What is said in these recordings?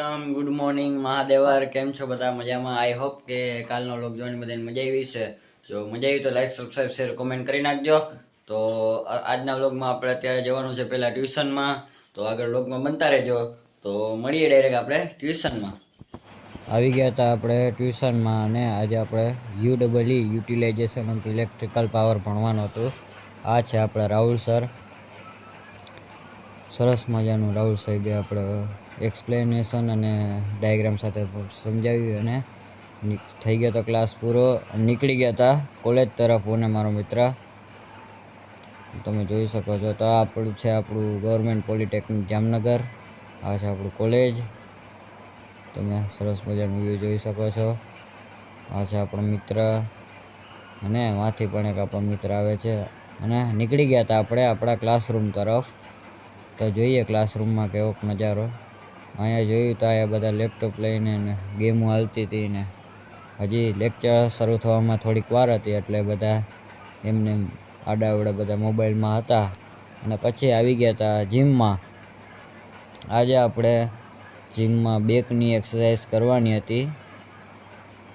Ram good morning મહાદેવર કેમ છો બધા મજામાં આઈ હોપ કે કાલનો વ્લોગ જોઈને બધાને મજા આવી છે જો મજા આવી તો લાઈક સબસ્ક્રાઇબ શેર કોમેન્ટ કરી નાખજો તો આજના વ્લોગમાં આપણે અત્યારે જવાનું છે પહેલા ટ્યુશનમાં તો આગળ વ્લોગમાં બનતા રહેજો તો મળીએ ડાયરેક્ટ આપણે ટ્યુશનમાં આવી ગયા હતા આપણે ટ્યુશનમાં અને આજે આપણે યુડબલઈ યુટિલાઇઝેશન ઓફ ઇલેક્ટ્રિકલ પાવર ભણવાનું હતું આ છે આપણા રાહુલ સર સરસ મજાનું રાહુલ સાહેબે આપણે એક્સપ્લેનેશન અને ડાયાગ્રામ સાથે સમજાવ્યું અને થઈ ગયો તો ક્લાસ પૂરો નીકળી ગયા હતા કોલેજ તરફ અને મારો મિત્ર તમે જોઈ શકો છો તો આ આપણું છે આપણું ગવર્મેન્ટ પોલિટેકનિક જામનગર આ છે આપણું કોલેજ તમે સરસ મજાનું વ્યૂ જોઈ શકો છો આ છે આપણો મિત્ર અને માંથી પણ એક આપણો મિત્ર આવે છે અને નીકળી ગયા હતા આપણે આપણા ક્લાસરૂમ તરફ તો જોઈએ ક્લાસરૂમમાં કેવોક નજારો અહીંયા જોયું તો અહીંયા બધા લેપટોપ લઈને ને ગેમો હાલતી હતી ને હજી લેક્ચર શરૂ થવામાં થોડીક વાર હતી એટલે બધા એમને આડાવડા બધા મોબાઈલમાં હતા અને પછી આવી ગયા હતા જીમમાં આજે આપણે જીમમાં બેકની એક્સરસાઇઝ કરવાની હતી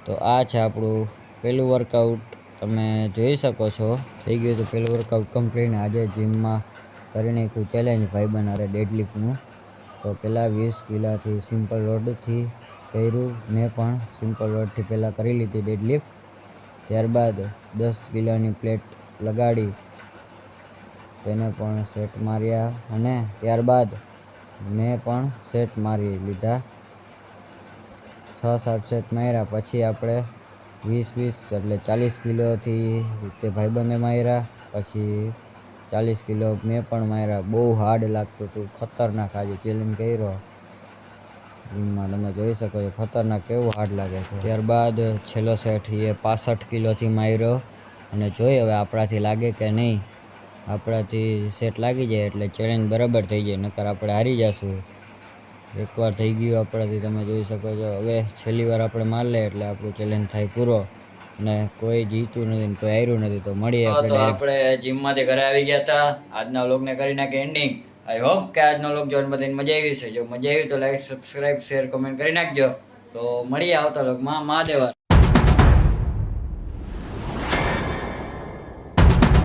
તો આ છે આપણું પહેલું વર્કઆઉટ તમે જોઈ શકો છો થઈ ગયું હતું પહેલું વર્કઆઉટ કમ્પ્લીટ આજે જીમમાં કરી નાખ્યું ચેલેન્જ ભાઈબંધ અરે ડેડલિફ્ટનું તો પહેલાં 20 કિલોથી સિમ્પલ રોડથી કર્યું મેં પણ સિમ્પલ રોડથી પહેલાં કરી લીધી ડેડલિફ્ટ ત્યારબાદ 10 કિલોની પ્લેટ લગાડી તેને પણ સેટ માર્યા અને ત્યારબાદ મેં પણ સેટ મારી લીધા 6-7 સેટ માર્યા પછી આપણે 20 એટલે 40 કિલોથી તે ભાઈબંધે માર્યા પછી 40 કિલો મેં પણ માર્યા બહુ હાર્ડ લાગતું હતું ખતરનાક આજે ચેલેન્જ કર્યો જીમમાં તમે જોઈ શકો છો ખતરનાક કેવું હાર્ડ લાગે છે ત્યારબાદ છેલ્લો સેટ એ 65 કિલોથી માર્યો અને જોઈએ હવે આપણાથી લાગે કે નહીં આપણાથી સેટ લાગી જાય એટલે ચેલેન્જ બરાબર થઈ જાય નકર આપણે હારી જશું એકવાર થઈ ગયું આપણાથી તમે જોઈ શકો છો હવે છેલ્લી વાર આપણે માર લે એટલે આપણું ચેલેન્જ થાય પૂરો ને કોઈ જીતું નથી ને કોઈ હાર્યું નથી તો મળીએ આપણે જીમમાંથી ઘરે આવી ગયા હતા આજના વ્લોગને કરી નાખે એન્ડિંગ આઈ હોપ કે આજનો વ્લોગ જોઈને બધાને મજા આવી છે જો મજા આવી તો લાઈક સબસ્ક્રાઇબ શેર કોમેન્ટ કરી નાખજો તો મળીએ આવતા વ્લોગમાં મહાદેવ